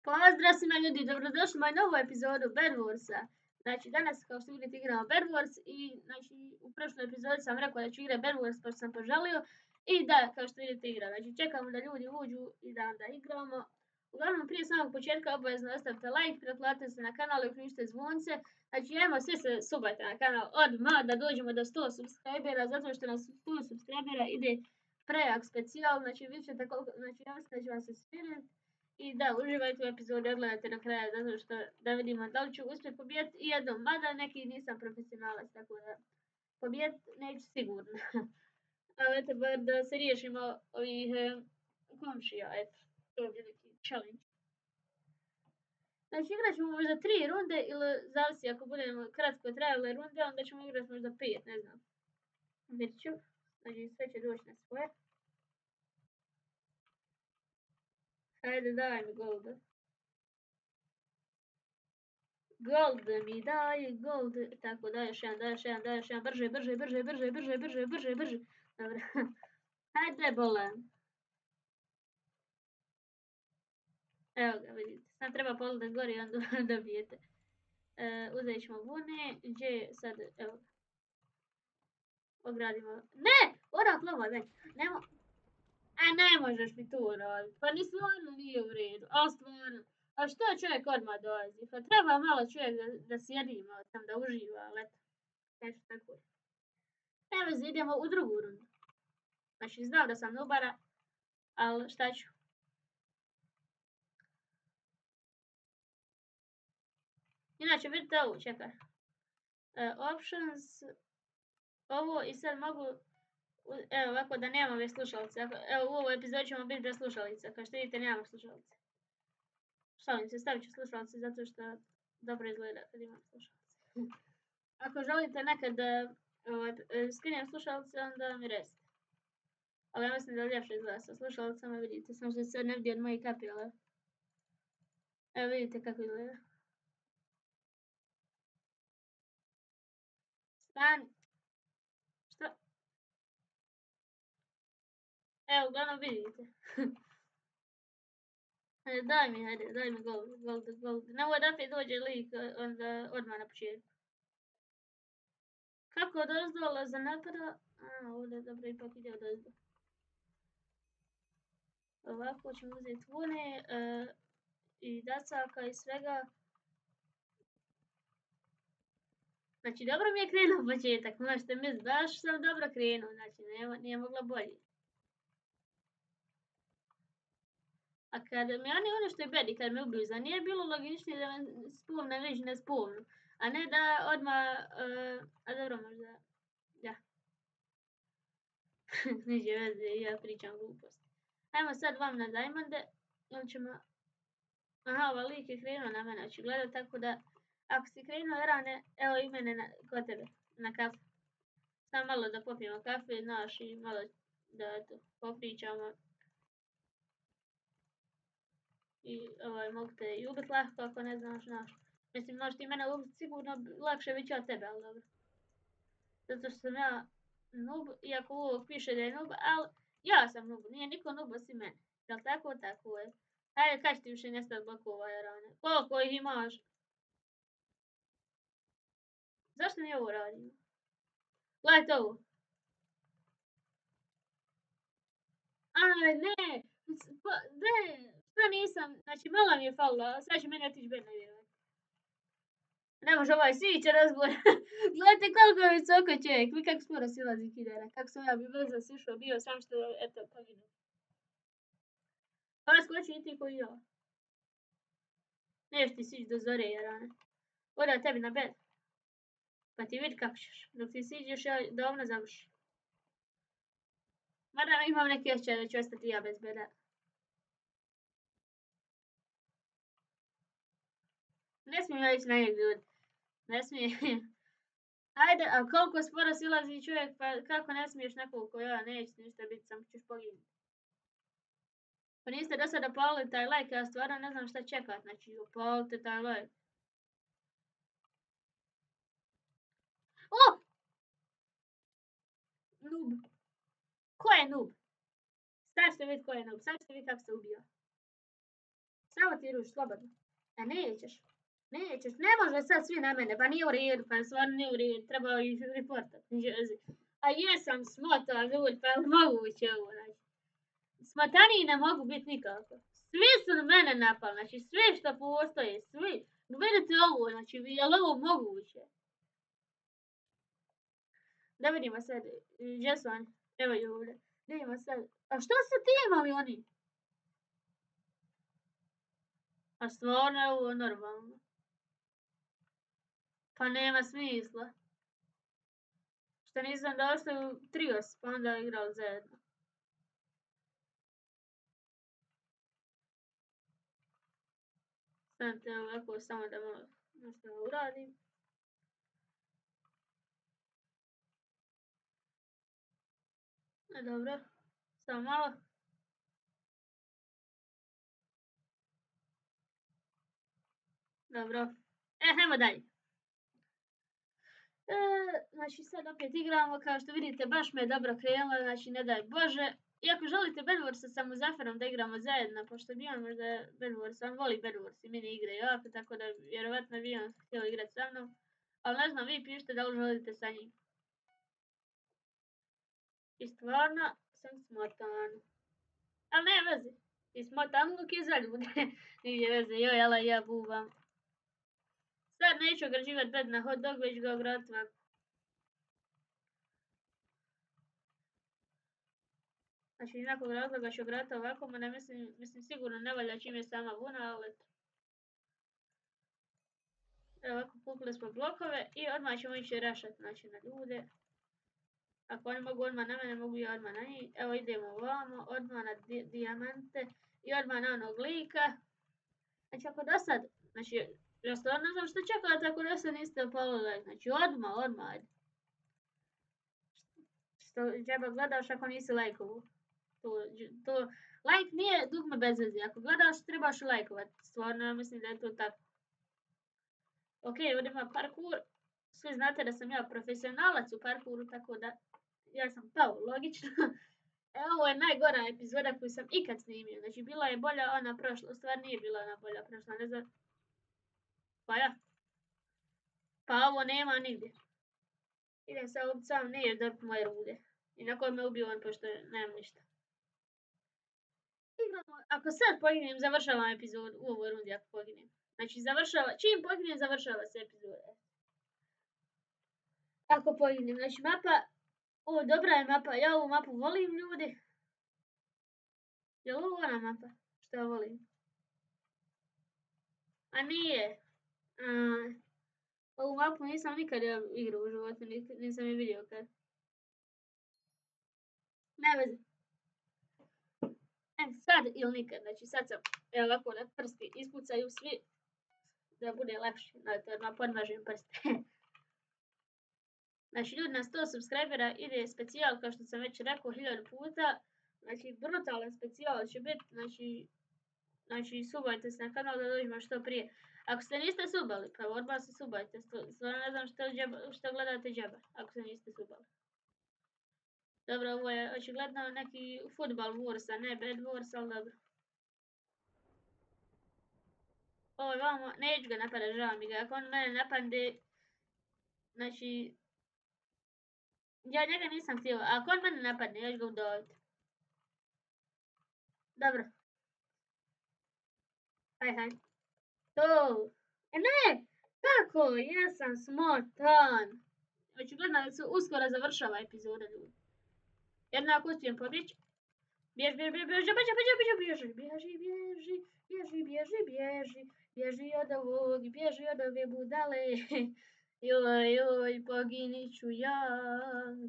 Pozdrav svima ljudi, dobrodošli u moju novu epizodu Bed Warsa. Znači, danas kao što vidite igramo Bed Wars i znači, u prošloj epizodi sam rekao da ću igrati Bed Wars pa sam poželio. I da, kao što vidite igram. Znači, čekamo da ljudi uđu i da onda igramo. Uglavnom, prije samog početka obavezno ostavite like, pretplatite se na kanal i uključite zvonce. Znači, ajmo svi se subajte na kanal odmah da dođemo do 100 subscribera, zato što nas 100 subscribera ide prejak specijal. Znači, vi ćete koliko, znači, ja mislim da će vam se svidjeti. I da, uživajte u epizodu, odgledajte do kraja, zato što da vidimo da li ću uspjeti pobijediti i jednom, mada neki nisam profesionalac, tako da pobijediti neću sigurno. Ali eto, bar da se riješimo ovih komšija, eto, to je neki challenge. Znači, igrat ćemo možda 3 runde, ili zavisi ako budemo kratko trajale runde, onda ćemo igrati možda 5, ne znam. Vidjet ću, znači sve će doći na svoje. Hajde, daj mi golda. Gold mi daje, gold. Tako, daj još jedan, brže. Dobro. Hajde, bolan. Evo ga, vidite. Sad treba pogledat gori i onda dobijete. Uzet ćemo vune. Gdje je sad, evo ga. Ogradimo. Ne! Orak lova, daj. Nemo. Ne možeš mi tu raditi. Pa ni stvarno nije u redu. Ali stvarno. A što čovjek odmah dolazi? Pa treba malo čovjek da sjedi malo tam, da uživa, ali eto. Nešto tako. Evo, idemo u drugu rundu. Znači, znao da sam nubara, ali šta ću? Inače, vidite ovo, čekaj. Options, ovo i sad mogu, evo ovako da nemam ove slušalice. Evo, u ovoj epizodi ćemo biti bez slušalica, kao što vidite nemam slušalice. Šalim se, stavit ću slušalice zato što dobro izgleda kad imam slušalice. Ako želite nekad da skinem slušalice, onda mi recite. Ali ja mislim da ljepše izgleda sa slušalicama, vidite, samo što se ne vidi od mojih kapi, ali evo vidite kako izgleda. Stani. Što? Evo, uglavnom vidite. Daj mi gold. Nemoj da opet dođe lik onda odmah na početku. Kako od ozdola za napada? Ovdje dobro ipak ide od ozdola. Ovako ćemo uzeti vune i dacaka i svega. Znači, dobro mi je krenuo početak, možete misliti, baš sam dobro krenuo, znači nije mogla bolje. A kad mi oni ono što je bedi, kad me ubiju, za nije bilo logičnije da me spomne već ne spomnu, a ne da odmah, a dobro možda, ja. Neće veze, ja pričam gluposti. Ajmo sad vam na Diamonde, ili ćemo, aha, ova lik je krenuo na mene, očigledno, tako da, ako si krenuo rane, evo i mene kod tebe, na kafu. Samo malo da popijemo kafe, znaš, i malo da eto, popričamo. I mogu te i ubiti lahko ako ne znaš. Mislim, možeš ti mene ubiti sigurno lakše bit će od tebe, ali dobro. Zato što sam ja noob, iako ovo piše da je noob, ali ja sam noob, nije niko noob osim mene. Jel tako? Tako je. Hajde, kad će ti više nestati blokova, Jarane? Koliko ih imaš? Zašto mi ovo radimo? Gledajte ovo. Ne! Ne! Što nisam? Znači, malo mi je falilo, sad će meni otići bedna vjerovati. Ne može ovaj sviće razbor. Gledajte koliko je visoko čovjek. Vi kako sporo silazi kidera. Kako sam ja bi brzo sišao bio, sam što, eto, poginu. Pa skoči i ti koji ja. Neš ti sići do zore, Jarane. Oda tebi na bed. Pa ti vidi kako ćeš. Dok ti siđeš, ja davno završi. Mada imam neki osjećaj da ću ostati ja bez beda. Ne smijem ja ići na njeg, ljudi. Ne smijem. Ajde, a koliko sporo silazi čovjek, pa kako ne smiješ nekoliko, ja neće ništa biti, samo ćeš poginuti. Pa niste do sada upalili taj like, ja stvarno ne znam šta čekat, znači upalite taj like. O! Noob. Ko je noob? Sad ćete vidjeti ko je noob, sad ćete vidjeti kako se ubija. Samo ti ruš, slobodno. A nećeš. Nećeš, ne može sad svi na mene, pa nije u redu, pa stvarno nije u redu, treba ih reportat. A jesam smotan ljudi, pa je li moguće ovo, znači. Smotaniji ne mogu biti nikako. Svi su na mene napali, znači sve što postoje, svi. Vidite ovo, znači, je li ovo moguće? Da vidimo sad, gdje su oni? Evo je ovdje. Vidimo sad. A što su ti imali oni? A stvarno je ovo normalno. Pa nema smisla. Što nisam došla u trios, pa onda igrali zajedno. Stanite ovako, samo da malo nešto uradim. Dobro, samo malo. Dobro. Hajmo dalje. Znači sad opet igramo, kao što vidite baš me je dobro krenulo, znači ne daj Bože. I ako želite Bedwars sa Muzaferom da igramo zajedno, pošto bi on možda Bedwars, on voli Bedwars i mini igre jako, tako da vjerovatno bi on htio igrati sa mnom. Ali ne znam, vi pišite da li želite sa njim. I stvarno sam smotan. Ali ne veze, i smotan luk je za ljude. Nije veze, joj, jela ja bubam. Sad neću ograđivati bed na hot dog, već ga ograditi ovako. Znači, iz nekog razloga ću ograditi ovako, ma ne mislim sigurno ne valja čim je sama vuna, ali eto. Evo ovako, kupili smo blokove i odmah ćemo ići rašati, znači, na ljude. Ako oni mogu odmah na mene, mogu i odmah na njih. Evo idemo ovamo, odmah na dijamante i odmah na onog lika. Znači, ako do sad, znači, ja stvarno ne znam što čekate ako do sad niste upalili, znači, odmah, ajde. Što džaba gledaš ako nisi lajkovu. To like nije dugme bez veze. Ako gledaš, trebaš lajkovat. Stvarno, ja mislim da je to tako. Ok, ovdje ima parkour. Svi znate da sam ja profesionalac u parkouru, tako da ja sam pao, logično. Ovo je najgora epizoda koju sam ikad snimio. Znači, bila je bolja ona prošla. U stvari nije bila ona bolja prošla, ne znam. Pa ja. Pa ovo nema nigdje. Idem sa ovdje sam nije dobit moje rude. I na koje me ubio on, pošto nemam ništa. Ako sad poginem, završavam epizodu u ovoj rundi ako poginem. Znači, čim poginem, završava se epizoda. Ako poginem, znači mapa, dobra je mapa, ja ovu mapu volim ljudi. Je li ovo ona mapa što ja volim? A nije. Ovu mapu nisam nikad igrao u životu, nisam je vidio kad. Ne veze. Sad ili nikad, znači sad sam, evo ovako na prsti ispucaju svi, da bude lepše, znači odmah podmažem prste. Znači ljudi na 100 subscribera ide specijal, kao što sam već rekao 1000 puta, znači brutalan specijal će biti, znači subajte se na kanal da dođemo što prije. Ako se niste subali, pa odmah se subajte, stvarno ne znam što gledate džaba, ako se niste subali. Dobro, ovo je očigledno neki futbal wars, a ne bed wars, ali dobro. Ovo je vamo, neću ga napada, žao mi ga, ako on mene napade, znači, ja njega nisam htio, a ako on mene napadne, ja ću ga udaviti. Dobro. Haj. To. Ne! Kako? Jesam smotan. Očigledno da se uskoro završava epizoda, ljudi. Jednako uspijem pobjeći. Bježi od ovog, bježi od ove budale. Joj, poginit ću ja,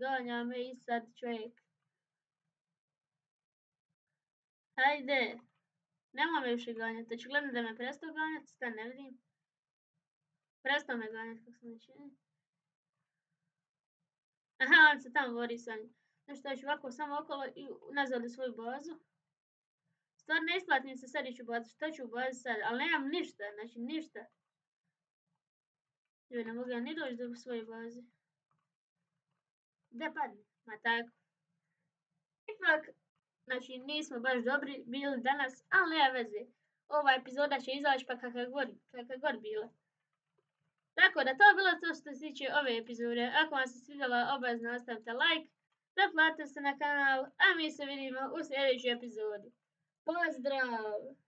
ganja me i sad čovjek. Hajde. Nema me više ganjati, očigledno da me prestao ganjati, sad ne vidim. Prestao me ganjati, kako sam već vidim. Aha, on se tamo bori sa njim. Nešto ja ću ovako samo okolo i nazad u svoju bazu. Stvar ne isplatim se sad ići u bazu, što ću u bazi sad, ali nemam ništa, znači ništa. Joj, ne mogu ja ni doći do svoje baze. Da padne, ma tako. Ipak, znači nismo baš dobri bili danas, ali nema veze. ova epizoda će izaći pa kakva god bila. Tako da to je bilo to što se tiče ove epizode. Ako vam se svidjela, obavezno ostavite like, pretplatite se na kanal, a mi se vidimo u sljedećoj epizodi. Pozdrav!